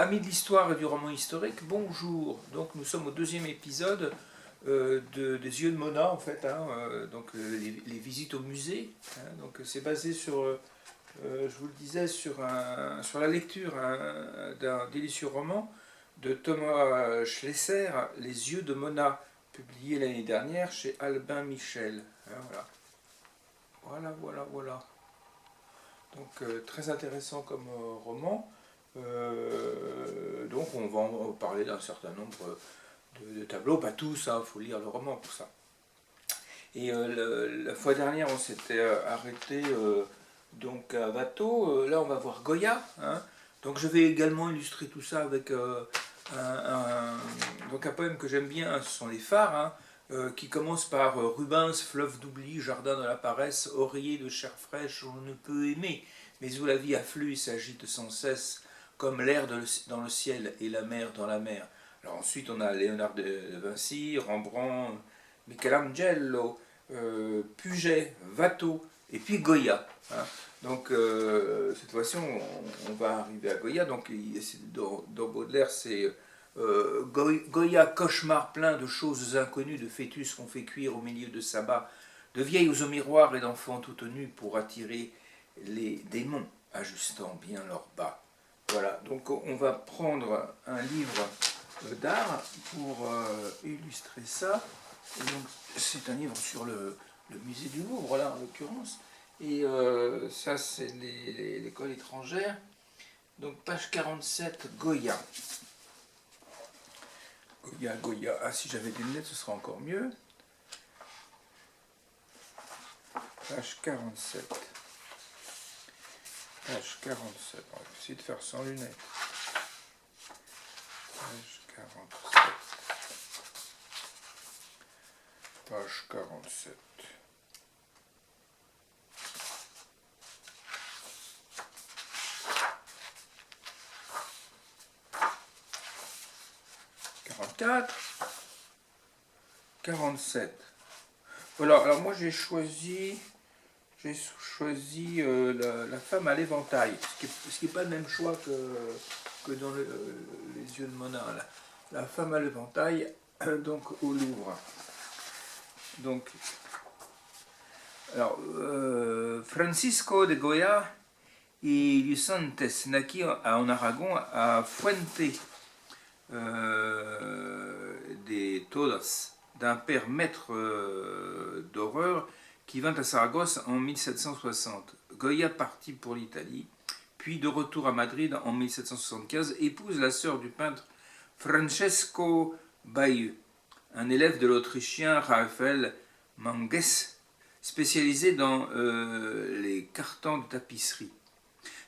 Amis de l'histoire et du roman historique, bonjour. Donc nous sommes au deuxième épisode des yeux de Mona en fait, donc les visites au musée. Donc c'est basé sur, je vous le disais, sur la lecture d'un délicieux roman de Thomas Schlesser, Les yeux de Mona, publié l'année dernière chez Albin Michel. Voilà, voilà. Donc très intéressant comme roman. Donc on va en parler d'un certain nombre de tableaux, pas tous, il faut lire le roman pour ça. Et la fois dernière on s'était arrêté donc à Watteau, là on va voir Goya. Donc je vais également illustrer tout ça avec donc un poème que j'aime bien, ce sont les phares, qui commence par Rubens, fleuve d'oubli, jardin de la paresse, oreiller de chair fraîche, on ne peut aimer, mais où la vie afflue et s'agite sans cesse, comme l'air dans le ciel et la mer dans la mer. Alors ensuite on a Léonard de Vinci, Rembrandt, Michelangelo, Puget, Watteau, et puis Goya. Donc cette fois-ci on va arriver à Goya. Donc dans Baudelaire c'est Goya, cauchemar plein de choses inconnues, de fœtus qu'on fait cuire au milieu de sabbat, de vieilles au miroir et d'enfants tout nus pour attirer les démons, ajustant bien leurs bas. Voilà, donc on va prendre un livre d'art pour illustrer ça. C'est un livre sur le musée du Louvre, là en l'occurrence. Et ça, c'est l'école étrangère. Donc page 47, Goya. Goya. Ah, si j'avais des lunettes, ce serait encore mieux. Page 47. Page 47. On va essayer de faire sans lunettes. Page 47. Page 47. Quarante-quatre. 47. Voilà, alors moi j'ai choisi la femme à l'éventail, ce qui n'est pas le même choix que dans les yeux de Mona. La femme à l'éventail, donc au Louvre. Donc, alors, Francisco de Goya y Lucentes naquit en Aragon, à Fuente de Todas, d'un père maître d'horreur qui vint à Saragosse en 1760. Goya partit pour l'Italie, puis de retour à Madrid en 1775, épouse la sœur du peintre Francesco Bayeux, un élève de l'Autrichien Raphaël Manges, spécialisé dans les cartons de tapisserie.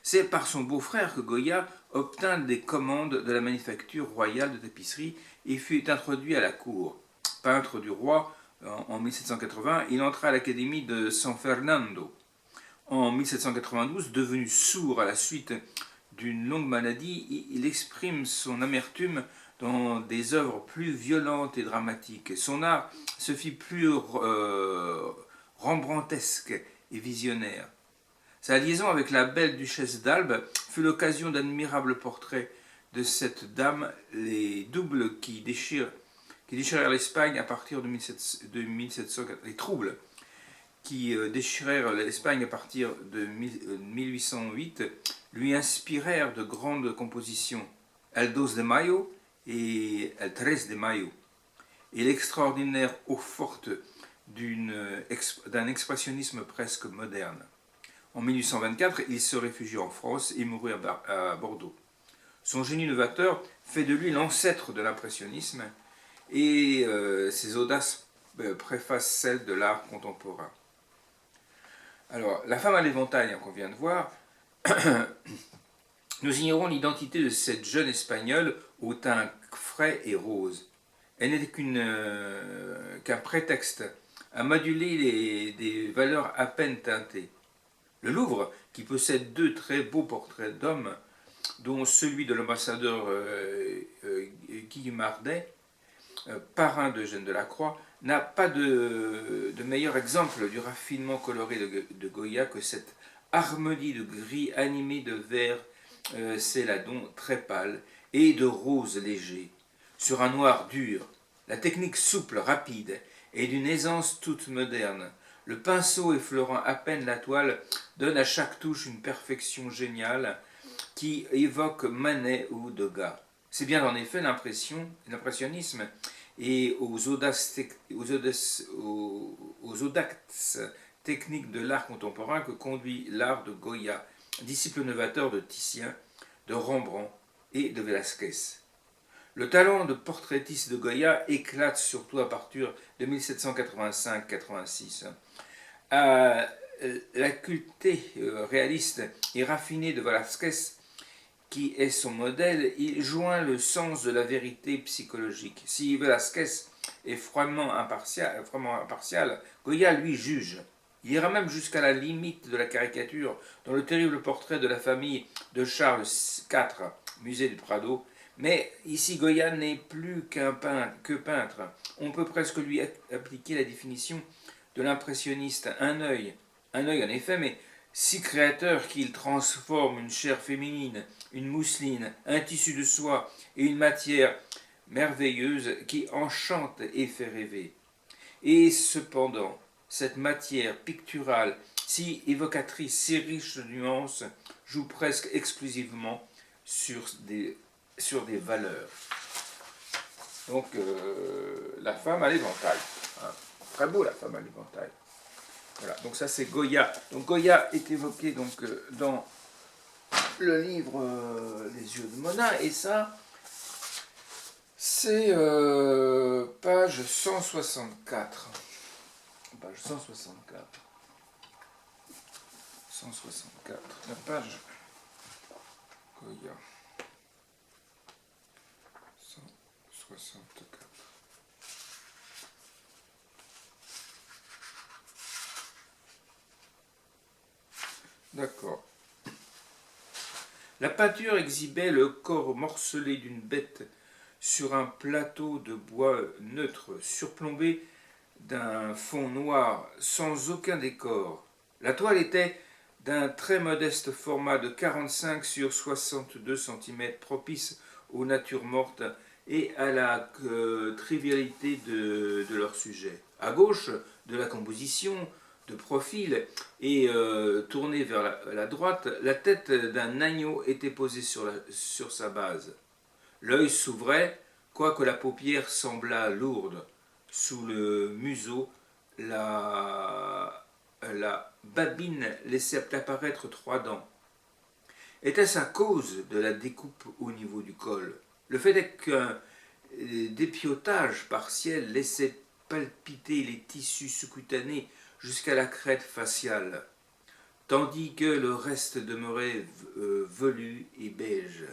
C'est par son beau-frère que Goya obtint des commandes de la manufacture royale de tapisserie et fut introduit à la cour. Peintre du roi en 1780, il entra à l'académie de San Fernando. En 1792, devenu sourd à la suite d'une longue maladie, il exprime son amertume dans des œuvres plus violentes et dramatiques. Son art se fit plus rembrandtesque et visionnaire. Sa liaison avec la belle duchesse d'Albe fut l'occasion d'admirables portraits de cette dame, les doubles qui déchirèrent l'Espagne à partir de 1700, les troubles qui déchirèrent l'Espagne à partir de 1808 lui inspirèrent de grandes compositions, El 2 de Mayo et El 3 de Mayo, et l'extraordinaire eau-forte d'un expressionnisme presque moderne. En 1824, il se réfugie en France et mourut à Bordeaux. Son génie novateur fait de lui l'ancêtre de l'impressionnisme et ses audaces préfacent celles de l'art contemporain. Alors, la femme à l'éventail qu'on vient de voir, nous ignorons l'identité de cette jeune espagnole au teint frais et rose. Elle n'était qu'un prétexte à moduler des valeurs à peine teintées. Le Louvre, qui possède deux très beaux portraits d'hommes, dont celui de l'ambassadeur Guimarães, parrain d'Eugène Delacroix, n'a pas de meilleur exemple du raffinement coloré de Goya que cette harmonie de gris animée de vert céladon très pâle et de rose léger, sur un noir dur. La technique souple, rapide, et d'une aisance toute moderne. Le pinceau effleurant à peine la toile donne à chaque touche une perfection géniale qui évoque Manet ou Degas. C'est bien en effet l'impressionnisme et aux audaces techniques de l'art contemporain que conduit l'art de Goya, disciple novateur de Titien, de Rembrandt et de Velázquez. Le talent de portraitiste de Goya éclate surtout à partir de 1785-86. À l'acuité réaliste et raffinée de Velázquez, qui est son modèle, il joint le sens de la vérité psychologique. Si Velázquez est froidement impartial, Goya lui juge. Il ira même jusqu'à la limite de la caricature dans le terrible portrait de la famille de Charles IV, musée du Prado. Mais ici, Goya n'est plus que peintre. On peut presque lui appliquer la définition de l'impressionniste. Un œil en effet, mais si créateur qu'il transforme une chair féminine, une mousseline, un tissu de soie et une matière merveilleuse qui enchante et fait rêver. Et cependant, cette matière picturale, si évocatrice, si riche de nuances, joue presque exclusivement sur des valeurs. Donc, la femme à l'éventail. Hein. Très beau, la femme à l'éventail. Voilà, donc ça c'est Goya. Donc Goya est évoqué donc, dans le livre Les yeux de Mona, et ça, c'est page 164. Page 164. 164. La page Goya. 164. D'accord. La peinture exhibait le corps morcelé d'une bête sur un plateau de bois neutre surplombé d'un fond noir sans aucun décor. La toile était d'un très modeste format de 45 sur 62 cm, propice aux natures mortes et à la trivialité de leur sujet. À gauche de la composition, de profil et tournée vers la droite, la tête d'un agneau était posée sur sa base. L'œil s'ouvrait, quoique la paupière semblât lourde. Sous le museau, la babine laissait apparaître 3 dents. Était-ce à cause de la découpe au niveau du col? Le fait est qu'un dépiotage partiel laissait palpiter les tissus sous-cutanés jusqu'à la crête faciale, tandis que le reste demeurait velu et beige,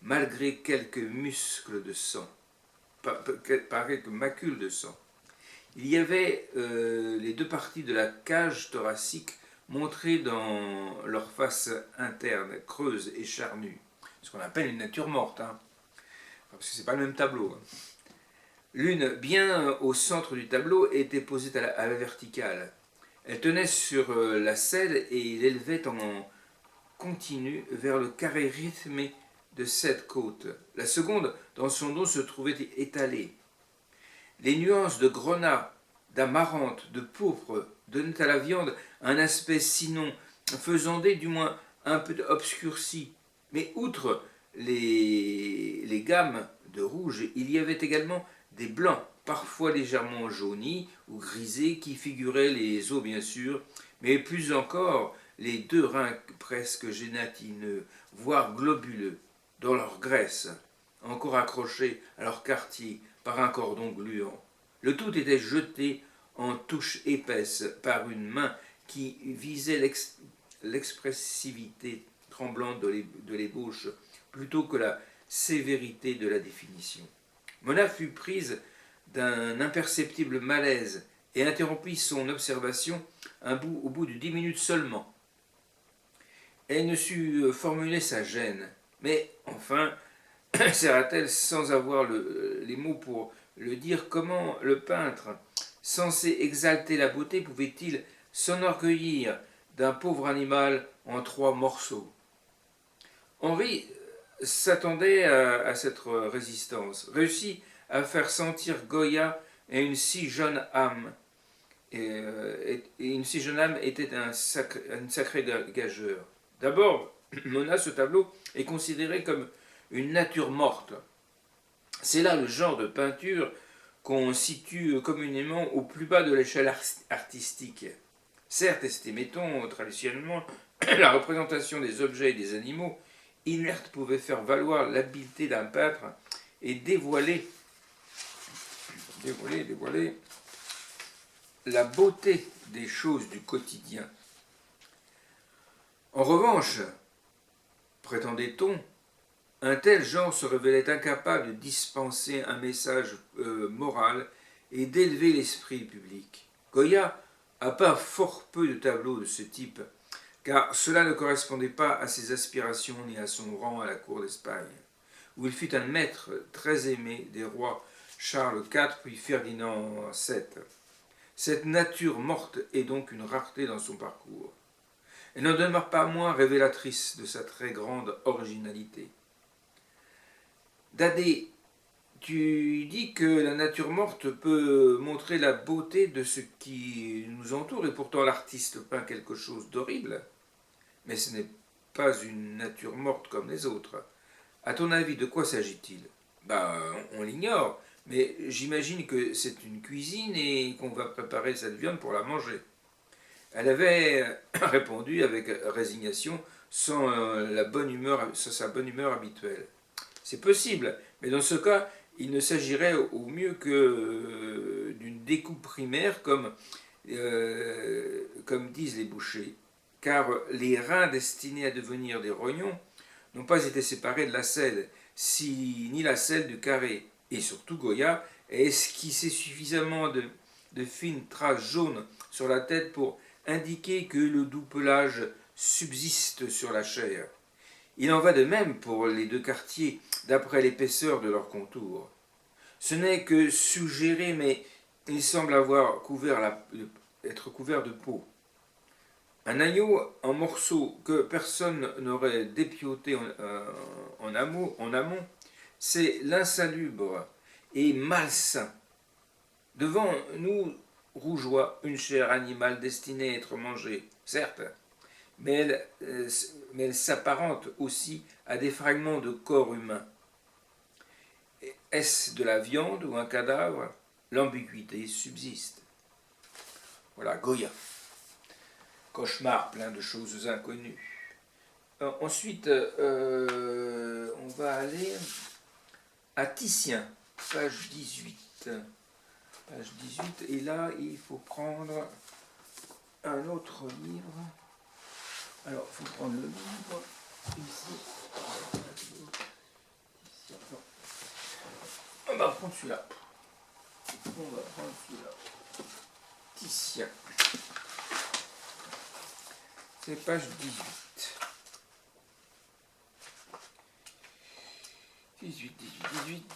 malgré quelques muscles de sang, quelques macules de sang. Il y avait les deux parties de la cage thoracique montrées dans leur face interne, creuse et charnue, ce qu'on appelle une nature morte, hein, parce que c'est pas le même tableau. Hein. L'une, bien au centre du tableau, était posée à la verticale. Elle tenait sur la selle et l'élevait en continu vers le carré rythmé de cette côte. La seconde, dans son dos, se trouvait étalée. Les nuances de grenat, d'amarante, de pourpre donnaient à la viande un aspect sinon faisandé, du moins un peu obscurci. Mais outre les gammes de rouge, il y avait également des blancs, parfois légèrement jaunis ou grisés, qui figuraient les os bien sûr, mais plus encore les deux reins presque gélatineux, voire globuleux, dans leur graisse, encore accrochés à leur quartier par un cordon gluant. Le tout était jeté en touches épaisses par une main qui visait l'expressivité tremblante de l'ébauche plutôt que la sévérité de la définition. Mona fut prise d'un imperceptible malaise et interrompit son observation au bout de 10 minutes seulement. Elle ne sut formuler sa gêne, mais enfin, serra-t-elle sans avoir les mots pour le dire, comment le peintre, censé exalter la beauté, pouvait-il s'enorgueillir d'un pauvre animal en 3 morceaux? Henri s'attendait à cette résistance, réussit à faire sentir Goya et une si jeune âme. Et une si jeune âme était une sacrée gageure. D'abord, Mona, ce tableau est considéré comme une nature morte. C'est là le genre de peinture qu'on situe communément au plus bas de l'échelle artistique. Certes, mettons traditionnellement, la représentation des objets et des animaux inertes pouvait faire valoir l'habileté d'un peintre et dévoiler la beauté des choses du quotidien. En revanche, prétendait-on, un tel genre se révélait incapable de dispenser un message moral et d'élever l'esprit public. Goya a peint fort peu de tableaux de ce type, car cela ne correspondait pas à ses aspirations ni à son rang à la cour d'Espagne, où il fut un maître très aimé des rois Charles IV puis Ferdinand VII. Cette nature morte est donc une rareté dans son parcours. Elle n'en demeure pas moins révélatrice de sa très grande originalité. Dadé, tu dis que la nature morte peut montrer la beauté de ce qui nous entoure, et pourtant l'artiste peint quelque chose d'horrible. Mais ce n'est pas une nature morte comme les autres. À ton avis, de quoi s'agit-il? On l'ignore, mais j'imagine que c'est une cuisine et qu'on va préparer cette viande pour la manger. Elle avait répondu avec résignation, sans sa bonne humeur habituelle. C'est possible, mais dans ce cas, il ne s'agirait au mieux que d'une découpe primaire, comme disent les bouchers, car les reins destinés à devenir des rognons n'ont pas été séparés de la selle, ni la selle du carré. Et surtout, Goya a esquissé suffisamment de fines traces jaunes sur la tête pour indiquer que le doux pelage subsiste sur la chair. Il en va de même pour les deux quartiers, d'après l'épaisseur de leur contour. Ce n'est que suggéré, mais il semble être couvert de peau. Un agneau en morceaux que personne n'aurait dépiauté en amont, c'est l'insalubre et malsain. Devant nous rougeoie une chair animale destinée à être mangée, certes, mais elle s'apparente aussi à des fragments de corps humain. Est-ce de la viande ou un cadavre? L'ambiguïté subsiste. Voilà, Goya. Cauchemar, plein de choses inconnues. Ensuite, on va aller à Titien, page 18. Page 18, et là, il faut prendre un autre livre. Alors, il faut prendre le livre ici. On va prendre celui-là. Titien. C'est page 18. 18.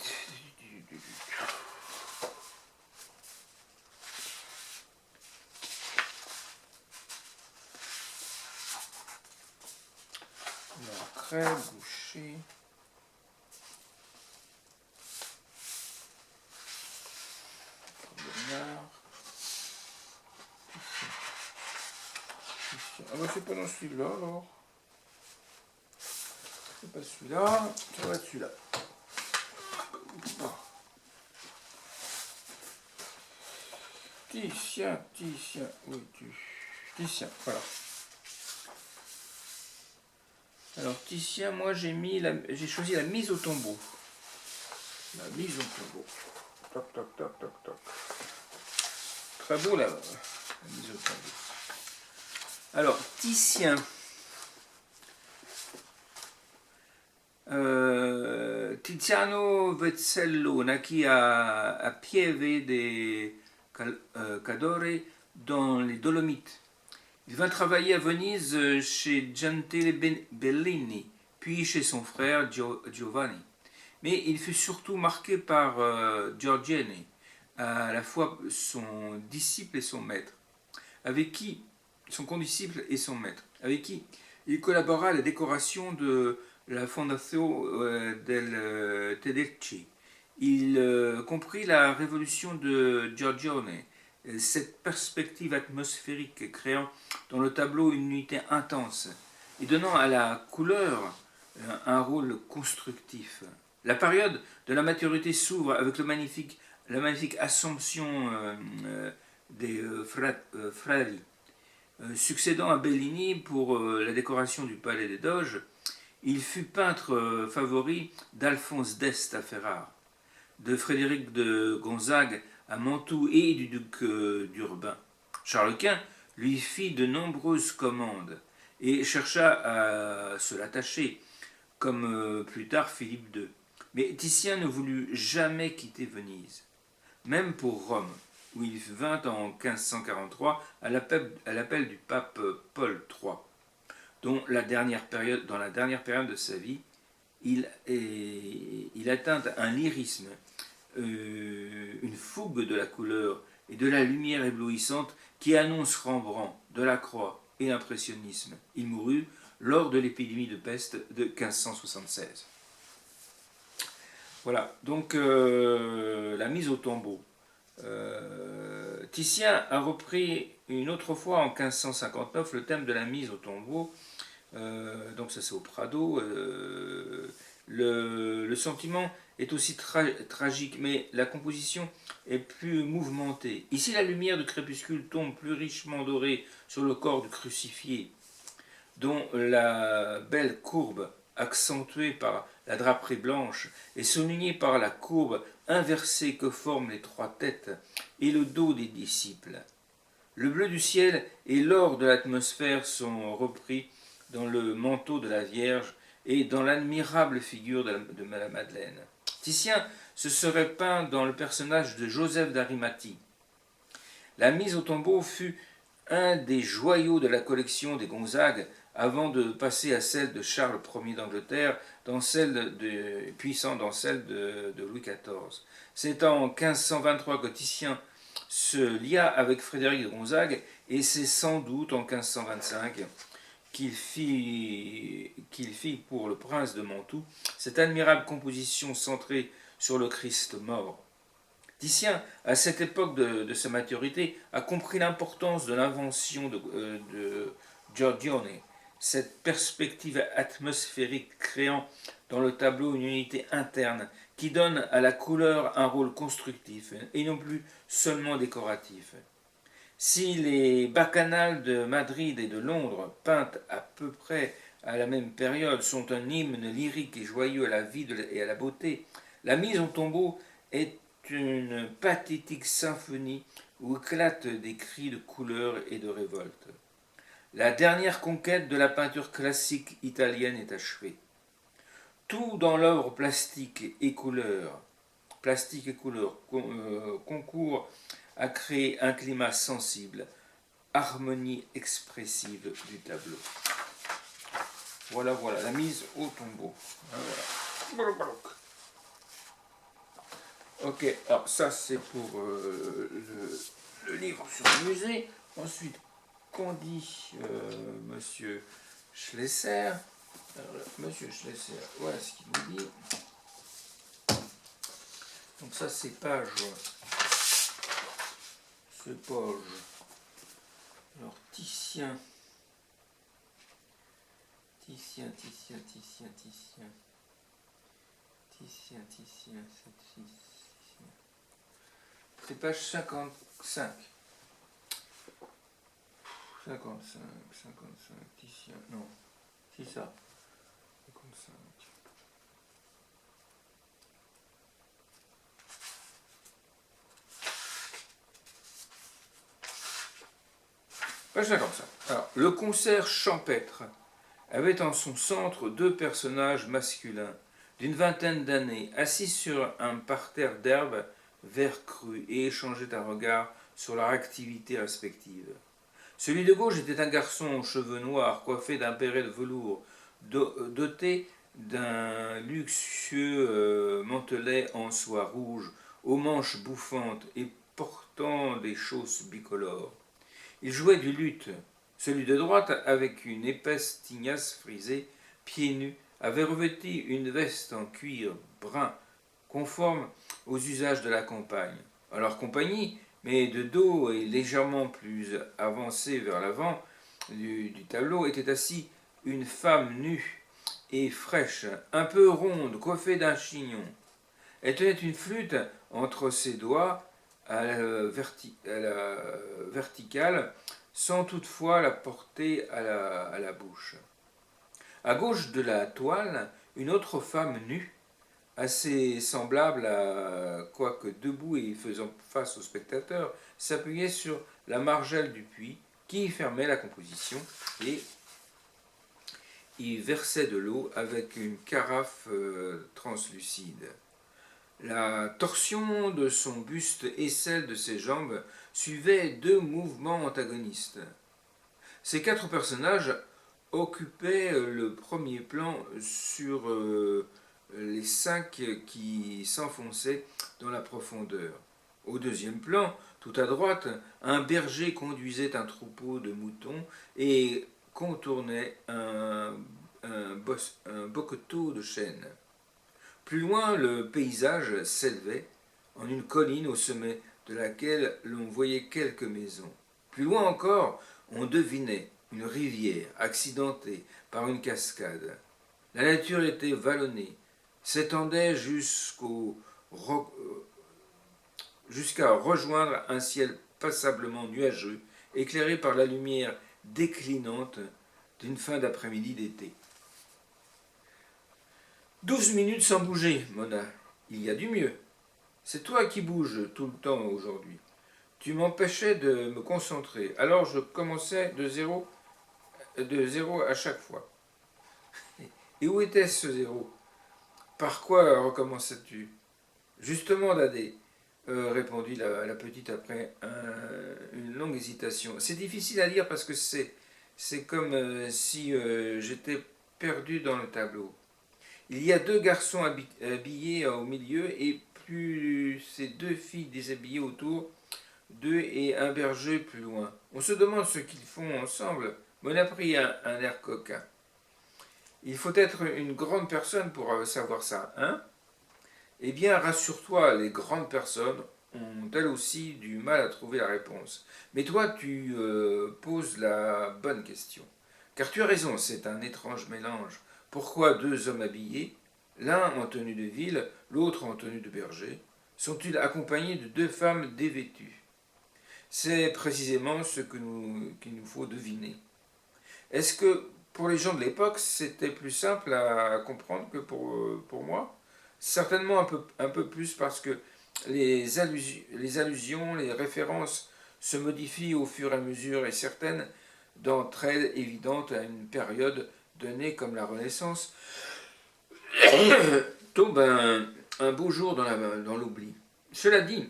Très bouché. C'est pas dans celui-là alors. C'est pas celui-là, ça va être celui-là. Titien, où es-tu? Titien, voilà. Alors Titien, moi j'ai choisi la mise au tombeau. La mise au tombeau. Toc. Très beau la mise au tombeau. Alors Titien. Tiziano Vezzello naquit à Pieve de Cadore dans les Dolomites. Il vint travailler à Venise chez Gentile Bellini, puis chez son frère Giovanni. Mais il fut surtout marqué par Giorgione, à la fois son disciple et son maître, son condisciple et son maître, avec qui il collabora à la décoration de la Fondazione del Tedeschi. Il comprit la révolution de Giorgione, cette perspective atmosphérique créant dans le tableau une unité intense et donnant à la couleur un rôle constructif. La période de la maturité s'ouvre avec la magnifique Assomption des Frari. Succédant à Bellini pour la décoration du palais des Doges, il fut peintre favori d'Alphonse d'Este à Ferrare, de Frédéric de Gonzague à Mantoue et du duc d'Urbain. Charles Quint lui fit de nombreuses commandes et chercha à se l'attacher, comme plus tard Philippe II. Mais Titien ne voulut jamais quitter Venise, même pour Rome, où il vint en 1543 à l'appel du pape Paul III, dans la dernière période de sa vie, il atteint un lyrisme, une fougue de la couleur et de la lumière éblouissante qui annonce Rembrandt, Delacroix et l'impressionnisme. Il mourut lors de l'épidémie de peste de 1576. Voilà, donc la mise au tombeau. Titien a repris une autre fois en 1559 le thème de la mise au tombeau, donc ça c'est au Prado. Le sentiment est aussi tragique, mais la composition est plus mouvementée. Ici, la lumière du crépuscule tombe plus richement dorée sur le corps du crucifié, dont la belle courbe, accentuée par la draperie blanche et soulignée par la courbe inversée que forment les trois têtes et le dos des disciples. Le bleu du ciel et l'or de l'atmosphère sont repris dans le manteau de la Vierge et dans l'admirable figure de la Madeleine. Titien se serait peint dans le personnage de Joseph d'Arimathie. La mise au tombeau fut un des joyaux de la collection des Gonzague avant de passer à celle de Charles Ier d'Angleterre, puissant dans celle de Louis XIV. C'est en 1523 que Titien se lia avec Frédéric de Gonzague et c'est sans doute en 1525 qu'il fit pour le prince de Mantoue cette admirable composition centrée sur le Christ mort. Titien, à cette époque de sa maturité, a compris l'importance de l'invention de Giorgione, cette perspective atmosphérique créant dans le tableau une unité interne qui donne à la couleur un rôle constructif et non plus seulement décoratif. Si les bacchanales de Madrid et de Londres, peintes à peu près à la même période, sont un hymne lyrique et joyeux à la vie et à la beauté, la mise au tombeau est une pathétique symphonie où éclatent des cris de couleur et de révolte. La dernière conquête de la peinture classique italienne est achevée. Tout dans l'œuvre plastique et couleur concourt à créer un climat sensible, harmonie expressive du tableau. Voilà, la mise au tombeau. Voilà. Ok, alors ça c'est pour le livre sur le musée. Ensuite, qu'en dit Monsieur Schlesser? Alors, Monsieur Schlesser, voilà ce qu'il nous dit. Donc ça c'est page. Alors Titien, c'est page 55. 55, Titien, non, c'est ça, 55. Page 55. Alors, le concert champêtre avait en son centre deux personnages masculins d'une vingtaine d'années, assis sur un parterre d'herbe vert cru et échangeaient un regard sur leur activité respective. Celui de gauche était un garçon aux cheveux noirs, coiffé d'un béret de velours, doté d'un luxueux mantelet en soie rouge, aux manches bouffantes et portant des chausses bicolores. Il jouait du luth. Celui de droite, avec une épaisse tignasse frisée, pieds nus, avait revêtu une veste en cuir brun conforme aux usages de la campagne. À leur compagnie, mais de dos et légèrement plus avancé vers l'avant du tableau, était assise une femme nue et fraîche, un peu ronde, coiffée d'un chignon. Elle tenait une flûte entre ses doigts à la verticale, sans toutefois la porter à la bouche. À gauche de la toile, une autre femme nue, assez semblable à, quoique debout et faisant face au spectateur, s'appuyait sur la margelle du puits qui fermait la composition et y versait de l'eau avec une carafe translucide. La torsion de son buste et celle de ses jambes suivaient deux mouvements antagonistes. Ces quatre personnages occupaient le premier plan sur les cinq qui s'enfonçaient dans la profondeur. Au deuxième plan, tout à droite, un berger conduisait un troupeau de moutons et contournait un boqueteau de chêne. Plus loin, le paysage s'élevait en une colline au sommet de laquelle l'on voyait quelques maisons. Plus loin encore, on devinait une rivière accidentée par une cascade. La nature était vallonnée, s'étendait jusqu'à rejoindre un ciel passablement nuageux, éclairé par la lumière déclinante d'une fin d'après-midi d'été. 12 minutes sans bouger, Mona. Il y a du mieux. C'est toi qui bouges tout le temps aujourd'hui. Tu m'empêchais de me concentrer. Alors je commençais de zéro à chaque fois. Et où était ce zéro? Par quoi recommençais-tu? Justement, Dadé, répondit la petite après une longue hésitation. C'est difficile à dire parce que c'est comme si j'étais perdu dans le tableau. Il y a deux garçons habillés au milieu et plus ces deux filles déshabillées autour d'eux et un berger plus loin. On se demande ce qu'ils font ensemble. Mon a pris un air coquin. Il faut être une grande personne pour savoir ça, hein? Eh bien, rassure-toi, les grandes personnes ont elles aussi du mal à trouver la réponse. Mais toi, tu poses la bonne question. Car tu as raison, c'est un étrange mélange. Pourquoi deux hommes habillés, l'un en tenue de ville, l'autre en tenue de berger, sont-ils accompagnés de deux femmes dévêtues? C'est précisément ce qu'il nous faut deviner. Est-ce que pour les gens de l'époque, c'était plus simple à comprendre que pour moi? Certainement un peu plus parce que les allusions, les références se modifient au fur et à mesure et certaines d'entre elles évidentes à une période donnée comme la Renaissance tombe un beau jour dans l'oubli. Cela dit,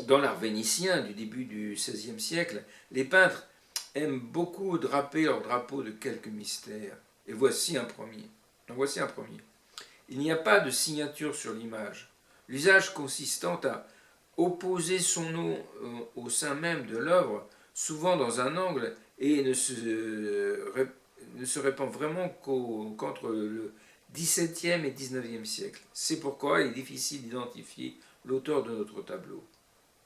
dans l'art vénitien du début du XVIe siècle, les peintres aiment beaucoup draper leur drapeau de quelques mystères. Et voici un premier. Voici un premier. Il n'y a pas de signature sur l'image. L'usage consistant à opposer son nom au sein même de l'œuvre, souvent dans un angle, et ne se répand vraiment qu'entre le XVIIe et XIXe siècle. C'est pourquoi il est difficile d'identifier l'auteur de notre tableau.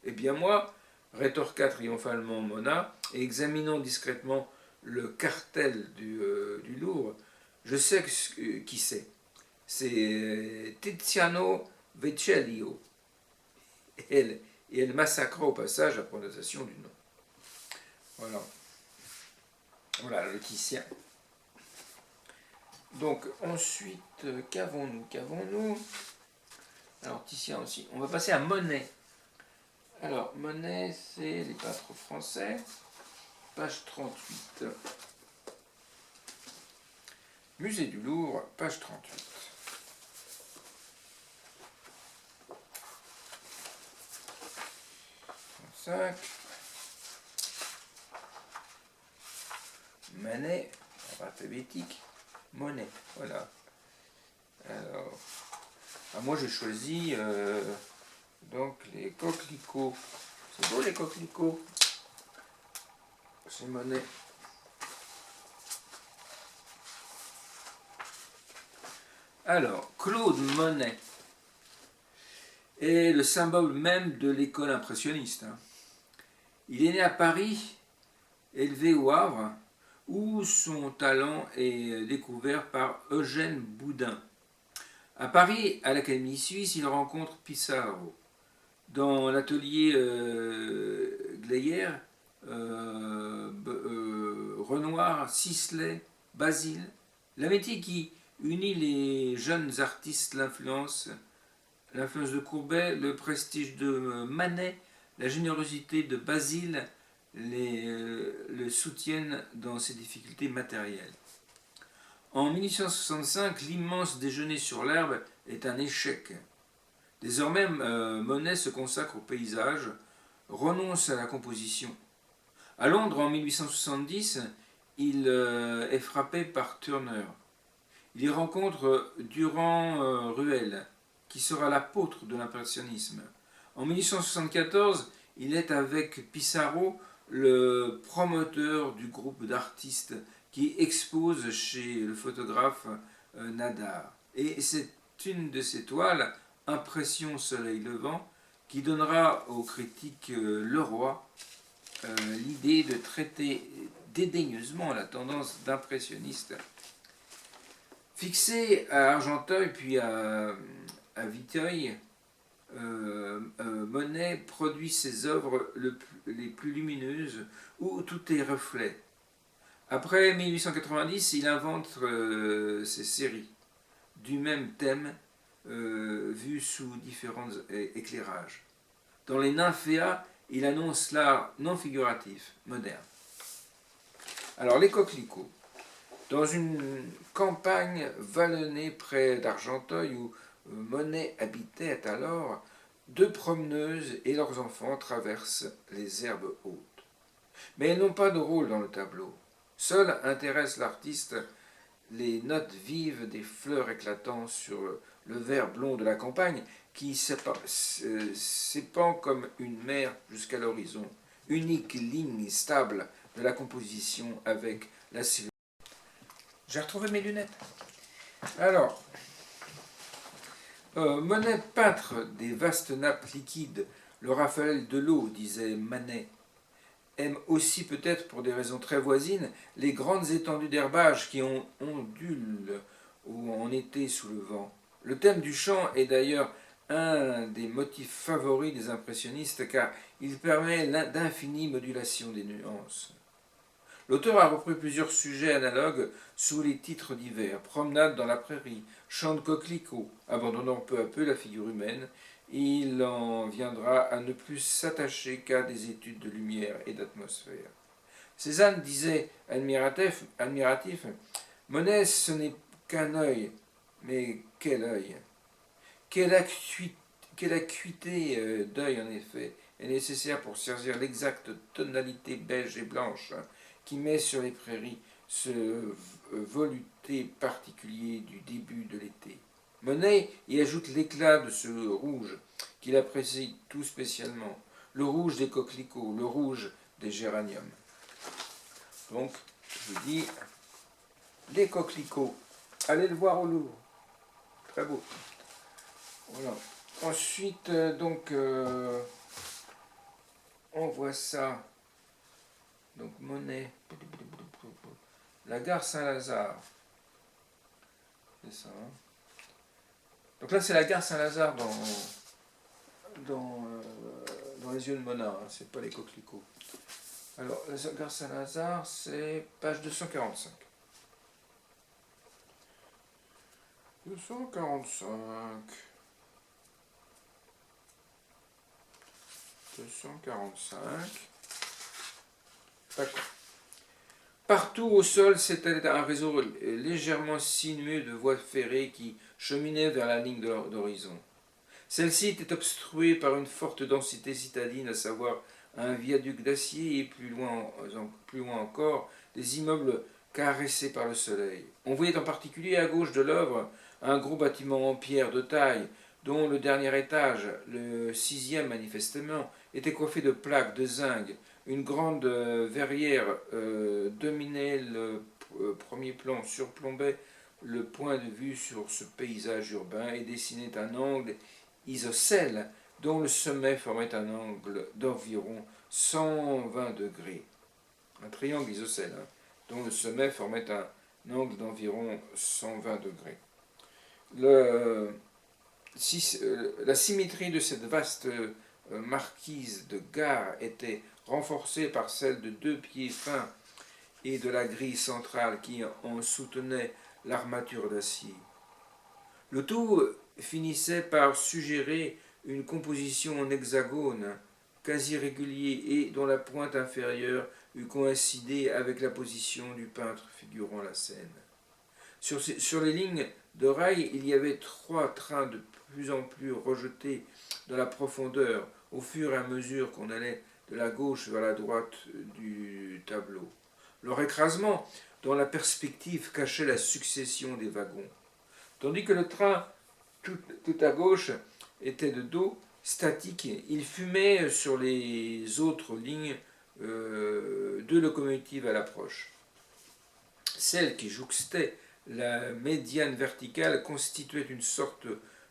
Eh bien moi, rétorqua triomphalement Mona, et examinant discrètement le cartel du Louvre, je sais qui c'est. C'est Tiziano Vecellio. Et elle massacra au passage la prononciation du nom. Voilà. Voilà, le Titien. Donc, ensuite, qu'avons-nous? Alors, Titien aussi. On va passer à Monet. Alors, Monet, c'est les peintres français. Page 38. Musée du Louvre, page 38. 35. Manet, alphabétique. Monet, voilà. Alors, moi j'ai choisi donc les coquelicots. C'est beau les coquelicots. C'est Monet. Alors, Claude Monet est le symbole même de l'école impressionniste. Il est né à Paris, élevé au Havre, où son talent est découvert par Eugène Boudin. À Paris, à l'Académie suisse, il rencontre Pissarro. Dans l'atelier Gleyer, Renoir, Sisley, Basile, l'amitié qui unit les jeunes artistes, l'influence de Courbet, le prestige de Manet, la générosité de Basile le soutiennent dans ses difficultés matérielles. En 1865, l'immense déjeuner sur l'herbe est un échec. Désormais, Monet se consacre au paysage, renonce à la composition. À Londres, en 1870, il est frappé par Turner. Il y rencontre Durand Ruel, qui sera l'apôtre de l'impressionnisme. En 1874, il est avec Pissarro le promoteur du groupe d'artistes qui expose chez le photographe Nadar. Et c'est une de ses toiles, Impression soleil levant, qui donnera au critique Leroy l'idée de traiter dédaigneusement la tendance d'impressionniste. Fixé à Argenteuil puis à Viteuil, Monet produit ses œuvres les plus lumineuses où tout est reflet. Après 1890, il invente ses séries du même thème vues sous différents éclairages. Dans les nymphéas, il annonce l'art non figuratif moderne. Alors les coquelicots. Dans une campagne vallonnée près d'Argenteuil où Monet habitait alors, deux promeneuses et leurs enfants traversent les herbes hautes. Mais elles n'ont pas de rôle dans le tableau. Seul intéresse l'artiste les notes vives des fleurs éclatant sur le vert blond de la campagne qui s'épand comme une mer jusqu'à l'horizon, unique ligne stable de la composition avec la silhouette. J'ai retrouvé mes lunettes. Alors, Monet peintre des vastes nappes liquides, le Raphaël de l'eau, disait Manet, aime aussi peut-être pour des raisons très voisines les grandes étendues d'herbage qui ondulent ou en été sous le vent. Le thème du chant est d'ailleurs un des motifs favoris des impressionnistes car il permet d'infinies modulations des nuances. L'auteur a repris plusieurs sujets analogues sous les titres divers, promenade dans la prairie, chant de coquelicot, abandonnant peu à peu la figure humaine. Il en viendra à ne plus s'attacher qu'à des études de lumière et d'atmosphère. Cézanne disait admiratif, Monet ce n'est qu'un œil, mais quel œil! Quelle acuité d'œil en effet est nécessaire pour saisir l'exacte tonalité beige et blanche qui met sur les prairies ce voluté particulier du début de l'été. Monet y ajoute l'éclat de ce rouge qu'il apprécie tout spécialement, le rouge des coquelicots, le rouge des géraniums. Donc, je vous dis, les coquelicots, allez le voir au Louvre, très beau. Voilà. Ensuite, on voit ça. Donc Monet, la gare Saint-Lazare. C'est ça. Hein. Donc là, c'est la gare Saint-Lazare dans les yeux de Monet. Hein. C'est pas les coquelicots. Alors, la gare Saint-Lazare, c'est page 245. 245. 245. D'accord. Partout au sol s'étalait un réseau légèrement sinueux de voies ferrées qui cheminaient vers la ligne d'horizon. Celle-ci était obstruée par une forte densité citadine, à savoir un viaduc d'acier et plus loin encore des immeubles caressés par le soleil. On voyait en particulier à gauche de l'œuvre un gros bâtiment en pierre de taille, dont le dernier étage, le 6e manifestement, était coiffé de plaques de zinc. Une grande verrière dominait le premier plan, surplombait le point de vue sur ce paysage urbain et dessinait un angle isocèle dont le sommet formait un angle d'environ 120 degrés. Un triangle isocèle, hein, dont le sommet formait un angle d'environ 120 degrés. La symétrie de cette vaste marquise de gare était renforcée par celle de deux pieds fins et de la grille centrale qui en soutenait l'armature d'acier. Le tout finissait par suggérer une composition en hexagone quasi régulier et dont la pointe inférieure eût coïncidé avec la position du peintre figurant la scène. Sur les lignes de rail, il y avait trois trains de plus en plus rejetés dans la profondeur au fur et à mesure qu'on allait de la gauche vers la droite du tableau. Leur écrasement dans la perspective cachait la succession des wagons, tandis que le train tout à gauche était de dos, statique, il fumait sur les autres lignes deux locomotives à l'approche. Celle qui jouxtait la médiane verticale constituait une sorte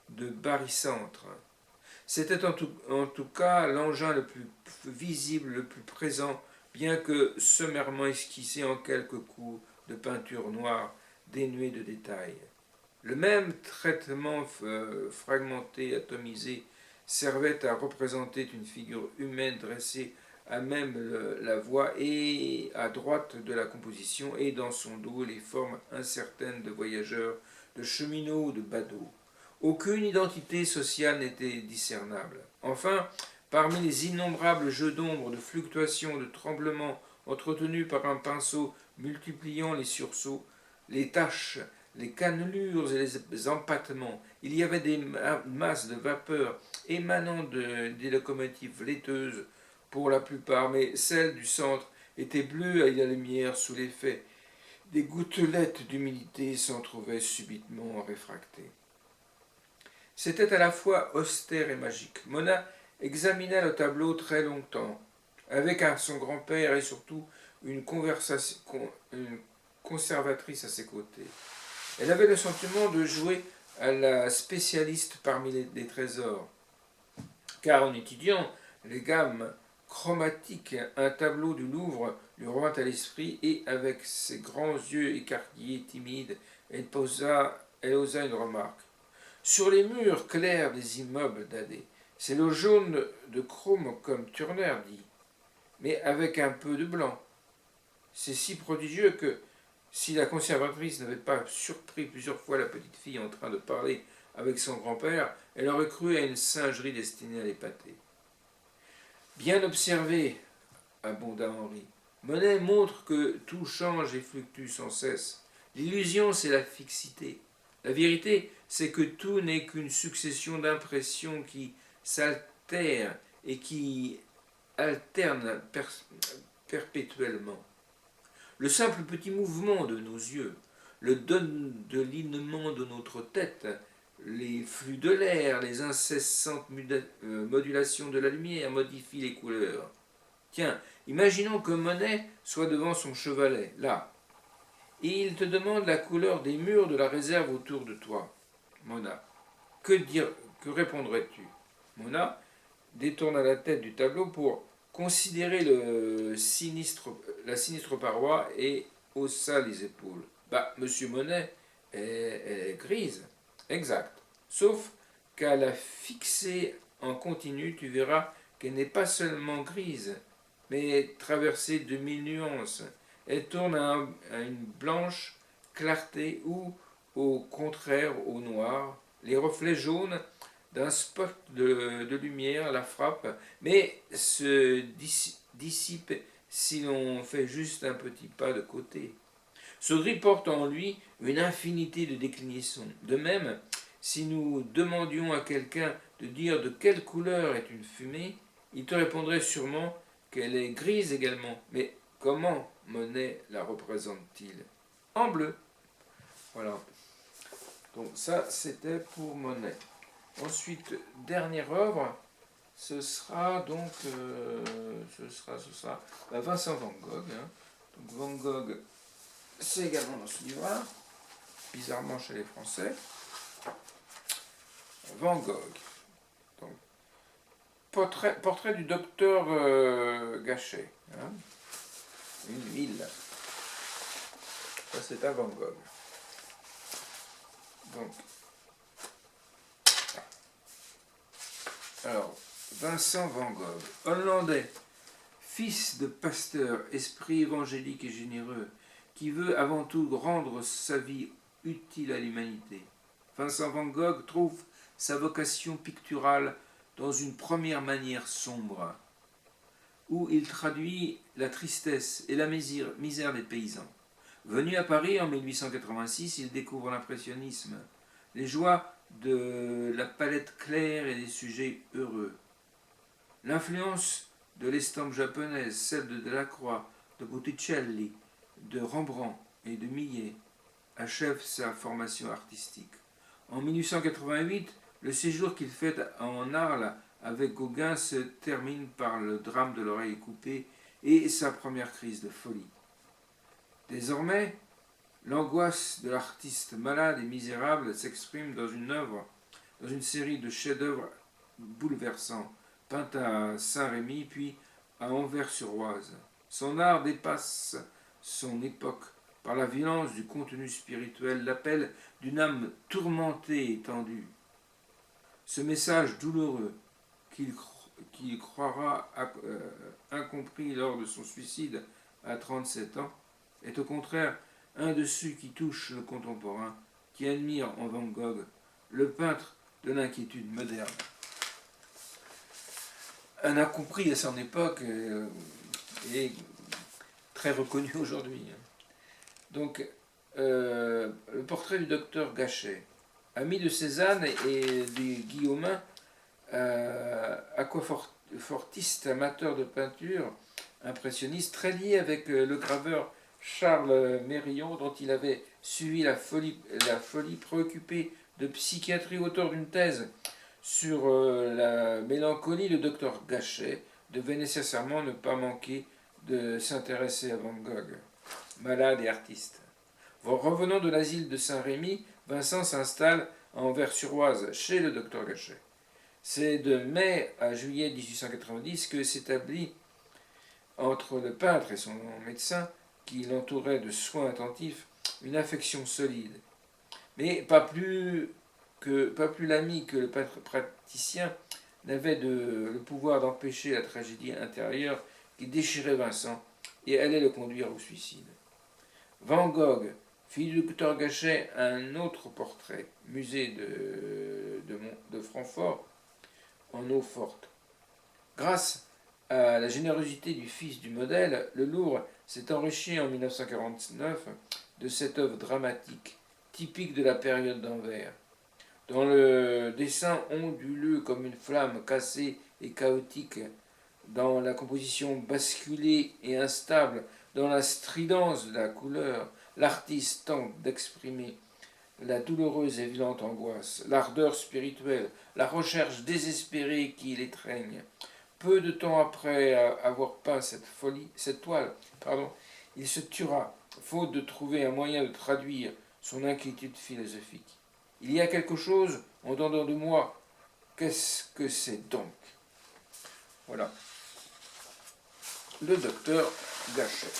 de barycentre. C'était en tout cas l'engin le plus visible, le plus présent, bien que sommairement esquissé en quelques coups de peinture noire dénuée de détails. Le même traitement fragmenté, atomisé, servait à représenter une figure humaine dressée à même la voie et à droite de la composition, et dans son dos les formes incertaines de voyageurs, de cheminots ou de badauds. Aucune identité sociale n'était discernable. Enfin, parmi les innombrables jeux d'ombre, de fluctuations, de tremblements entretenus par un pinceau multipliant les sursauts, les taches, les cannelures et les empattements, il y avait des masses de vapeur émanant des locomotives laiteuses pour la plupart, mais celle du centre était bleue à la lumière sous l'effet des gouttelettes d'humidité s'en trouvaient subitement réfractées. C'était à la fois austère et magique. Mona examina le tableau très longtemps, avec son grand-père et surtout une conservatrice à ses côtés. Elle avait le sentiment de jouer à la spécialiste parmi les trésors, car en étudiant les gammes chromatiques, un tableau du Louvre lui revint à l'esprit et, avec ses grands yeux écarquillés, timides, elle osa une remarque. Sur les murs clairs des immeubles dadais, c'est le jaune de chrome comme Turner dit, mais avec un peu de blanc. C'est si prodigieux que, si la conservatrice n'avait pas surpris plusieurs fois la petite fille en train de parler avec son grand-père, elle aurait cru à une singerie destinée à l'épater. Bien observé, abonda Henri. Monet montre que tout change et fluctue sans cesse. L'illusion, c'est la fixité. La vérité, c'est que tout n'est qu'une succession d'impressions qui s'altèrent et qui alternent perpétuellement. Le simple petit mouvement de nos yeux, le dolinement de notre tête, les flux de l'air, les incessantes modulations de la lumière modifient les couleurs. Tiens, imaginons que Monet soit devant son chevalet, là, et il te demande la couleur des murs de la réserve autour de toi. Mona, que répondrais-tu? Mona détourna la tête du tableau pour considérer la sinistre paroi et haussa les épaules. Bah, monsieur Monet, elle est grise. Exact. Sauf qu'à la fixer en continu, tu verras qu'elle n'est pas seulement grise, mais traversée de mille nuances. Elle tourne à une blanche clarté ou, au contraire, au noir. Les reflets jaunes d'un spot de lumière la frappe, mais se dissipe si l'on fait juste un petit pas de côté. Ce gris porte en lui une infinité de déclinaisons. De même, si nous demandions à quelqu'un de dire de quelle couleur est une fumée, il te répondrait sûrement qu'elle est grise également. Mais comment Monet la représente-t-il? En bleu. Voilà. Donc ça, c'était pour Monet. Ensuite, dernière œuvre, ce sera donc Vincent Van Gogh. Hein. Donc Van Gogh, c'est également dans ce livre-là. bizarrement chez les Français. Van Gogh. Donc, portrait du docteur Gachet. Hein, une ville. Ça, c'est à Van Gogh. Donc, alors, Vincent Van Gogh, hollandais, fils de pasteur, esprit évangélique et généreux, qui veut avant tout rendre sa vie utile à l'humanité. Vincent Van Gogh trouve sa vocation picturale dans une première manière sombre, où il traduit la tristesse et la misère des paysans. Venu à Paris en 1886, il découvre l'impressionnisme, les joies de la palette claire et des sujets heureux. L'influence de l'estampe japonaise, celle de Delacroix, de Botticelli, de Rembrandt et de Millet, achève sa formation artistique. En 1888, le séjour qu'il fait en Arles avec Gauguin se termine par le drame de l'oreille coupée et sa première crise de folie. Désormais, l'angoisse de l'artiste malade et misérable s'exprime dans une série de chefs-d'œuvre bouleversants, peints à Saint-Rémy puis à Anvers-sur-Oise. Son art dépasse son époque par la violence du contenu spirituel, l'appel d'une âme tourmentée et tendue. Ce message douloureux qu'il croira incompris lors de son suicide à 37 ans est au contraire un de ceux qui touchent le contemporain, qui admire en Van Gogh le peintre de l'inquiétude moderne. Un incompris à son époque et très reconnu aujourd'hui. Donc, le portrait du docteur Gachet, ami de Cézanne et de Guillaumin, aquafortiste amateur de peinture, impressionniste, très lié avec le graveur Charles Mérillon, dont il avait suivi la folie préoccupé de psychiatrie, auteur d'une thèse sur la mélancolie. Le docteur Gachet devait nécessairement ne pas manquer de s'intéresser à Van Gogh, malade et artiste. Revenant de l'asile de Saint-Rémy, Vincent s'installe à Anvers-sur-Oise, chez le docteur Gachet. C'est de mai à juillet 1890 que s'établit entre le peintre et son médecin, qui l'entourait de soins attentifs, une affection solide. Mais pas plus l'ami que le praticien n'avait le pouvoir d'empêcher la tragédie intérieure qui déchirait Vincent et allait le conduire au suicide. Van Gogh fit du docteur Gachet un autre portrait, musée de Francfort, en eau forte. Grâce à la générosité du fils du modèle, le Louvre s'est enrichi en 1949 de cette œuvre dramatique, typique de la période d'Anvers. Dans le dessin onduleux comme une flamme cassée et chaotique, dans la composition basculée et instable, dans la stridence de la couleur, l'artiste tente d'exprimer la douloureuse et violente angoisse, l'ardeur spirituelle, la recherche désespérée qui l'étreigne. Peu de temps après avoir peint cette toile, il se tuera, faute de trouver un moyen de traduire son inquiétude philosophique. Il y a quelque chose en dedans de moi. Qu'est-ce que c'est donc? Voilà. Le docteur Gachet.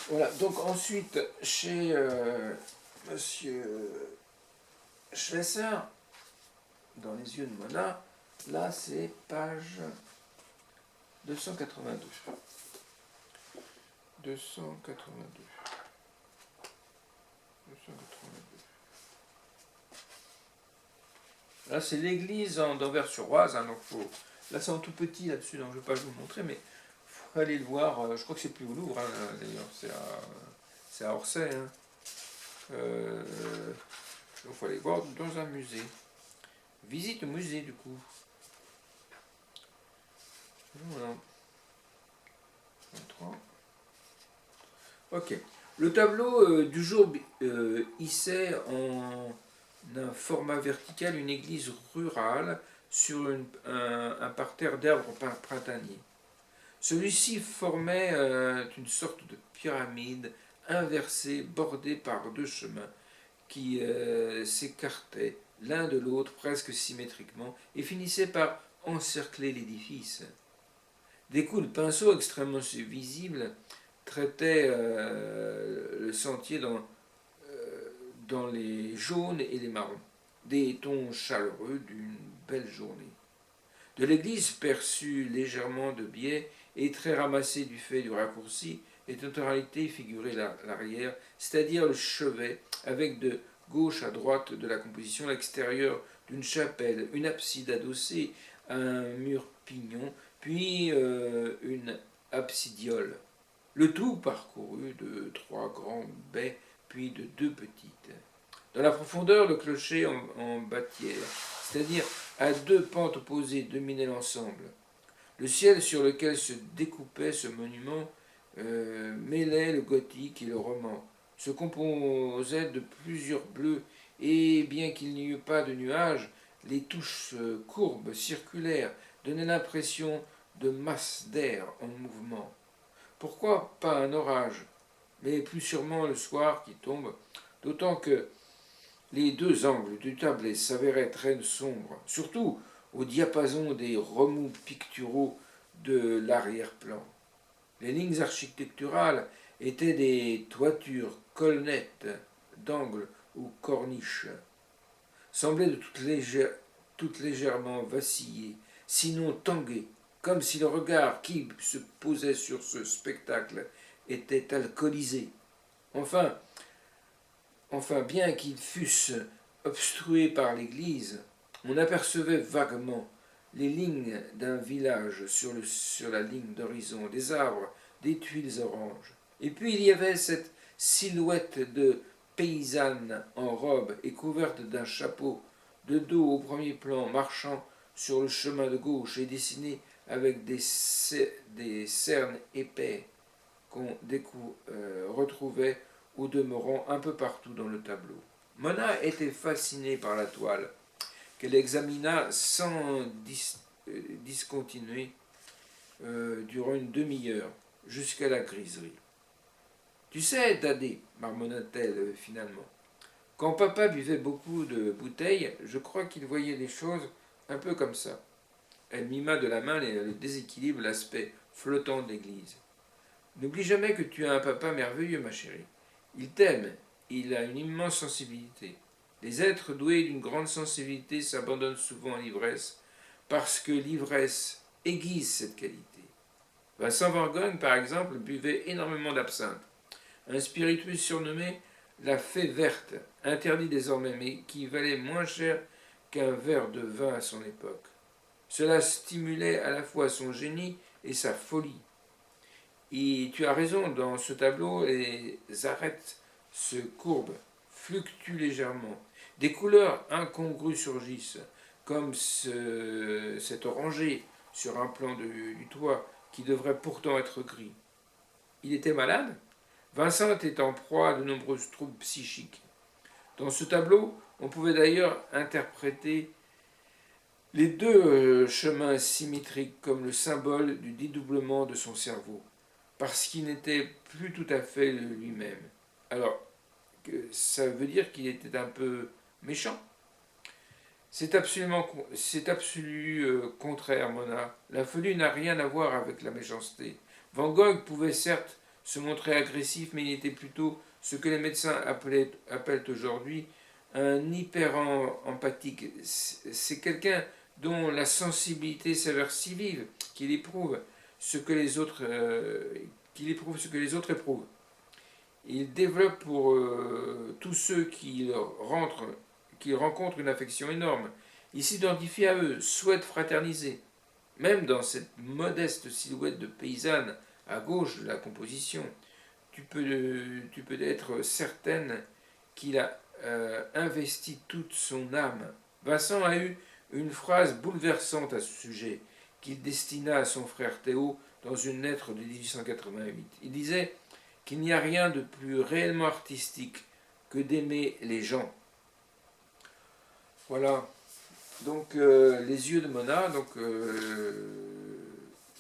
Voilà, donc ensuite, chez Monsieur Schlesser, dans Les yeux de Mona, là c'est page 282. 282. Là c'est l'église d'Anvers-sur-Oise, hein, donc là c'est en tout petit là-dessus, donc je ne vais pas vous le montrer, mais il faut aller le voir. Je crois que c'est plus au Louvre, hein, d'ailleurs, c'est à Orsay. Hein. Donc il faut aller voir dans un musée. Visite au musée du coup. Voilà. 23. Ok. Le tableau du jour hissait en un format vertical une église rurale sur un parterre d'arbres printaniers. Celui-ci formait une sorte de pyramide inversée bordée par deux chemins qui s'écartaient l'un de l'autre presque symétriquement et finissaient par encercler l'édifice. Des coups de pinceau extrêmement visibles traitaient le sentier dans les jaunes et les marrons, des tons chaleureux d'une belle journée. De l'église perçue légèrement de biais et très ramassée du fait du raccourci, était en réalité figuré l'arrière, c'est-à-dire le chevet, avec de gauche à droite de la composition l'extérieur d'une chapelle, une abside adossée à un mur pignon, puis une absidiole. Le tout parcouru de trois grandes baies, puis de deux petites. Dans la profondeur, le clocher en bâtière, c'est-à-dire à deux pentes opposées, dominait l'ensemble. Le ciel sur lequel se découpait ce monument mêlait le gothique et le roman, se composait de plusieurs bleus, et bien qu'il n'y eût pas de nuages, les touches courbes, circulaires, donnaient l'impression de masses d'air en mouvement. Pourquoi pas un orage, mais plus sûrement le soir qui tombe, d'autant que les deux angles du tablet s'avéraient très sombres, surtout au diapason des remous picturaux de l'arrière-plan. Les lignes architecturales étaient des toitures, colonnettes, d'angles ou corniches, semblaient de toutes légèrement vaciller, sinon tanguer, comme si le regard qui se posait sur ce spectacle était alcoolisé. Enfin, bien qu'ils fussent obstrués par l'église, on apercevait vaguement les lignes d'un village sur la ligne d'horizon, des arbres, des tuiles oranges. Et puis il y avait cette silhouette de paysanne en robe et couverte d'un chapeau, de dos au premier plan, marchant sur le chemin de gauche et dessinée avec des cernes épais qu'on retrouvait au demeurant un peu partout dans le tableau. Mona était fascinée par la toile, qu'elle examina sans discontinuer durant une demi-heure, jusqu'à la griserie. Tu sais, Dadé, marmonna-t-elle finalement, quand papa buvait beaucoup de bouteilles, je crois qu'il voyait les choses un peu comme ça. Elle mima de la main le déséquilibre, l'aspect flottant de l'église. N'oublie jamais que tu as un papa merveilleux, ma chérie. Il t'aime, il a une immense sensibilité. Les êtres doués d'une grande sensibilité s'abandonnent souvent à l'ivresse, parce que l'ivresse aiguise cette qualité. Vincent Van Gogh, par exemple, buvait énormément d'absinthe. Un spiritueux surnommé la fée verte, interdit désormais, mais qui valait moins cher qu'un verre de vin à son époque. Cela stimulait à la fois son génie et sa folie. Et tu as raison, dans ce tableau, les arêtes se courbent, fluctuent légèrement. Des couleurs incongrues surgissent, comme cet orangé sur un plan du toit qui devrait pourtant être gris. Il était malade? Vincent était en proie à de nombreux troubles psychiques. Dans ce tableau, on pouvait d'ailleurs interpréter les deux chemins symétriques comme le symbole du dédoublement de son cerveau, parce qu'il n'était plus tout à fait lui-même. Alors, ça veut dire qu'il était un peu méchant. C'est absolu contraire, Mona. La folie n'a rien à voir avec la méchanceté. Van Gogh pouvait certes se montrer agressif, mais il était plutôt ce que les médecins appellent aujourd'hui un hyper-empathique. C'est quelqu'un dont la sensibilité s'avère si vive qu'il éprouve ce que les autres, éprouvent. Il développe pour tous ceux qui rencontrent une affection énorme. Il s'identifie à eux, souhaite fraterniser. Même dans cette modeste silhouette de paysanne à gauche de la composition, tu peux être certaine qu'il a investi toute son âme. Vincent a eu une phrase bouleversante à ce sujet qu'il destina à son frère Théo dans une lettre de 1888. Il disait qu'il n'y a rien de plus réellement artistique que d'aimer les gens. Voilà. Donc les yeux de Mona, donc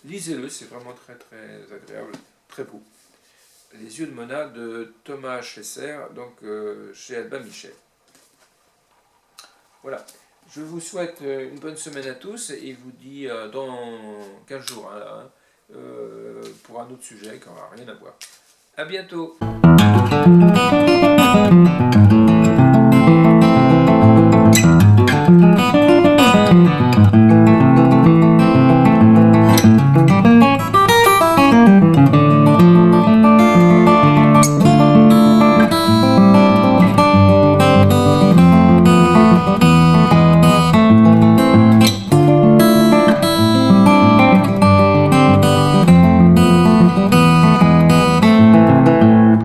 Lisez-le, c'est vraiment très très agréable, très beau. Les yeux de Mona de Thomas Schlesser, donc chez Albin Michel. Voilà. Je vous souhaite une bonne semaine à tous et vous dis dans 15 jours pour un autre sujet qui n'aura rien à voir. À bientôt.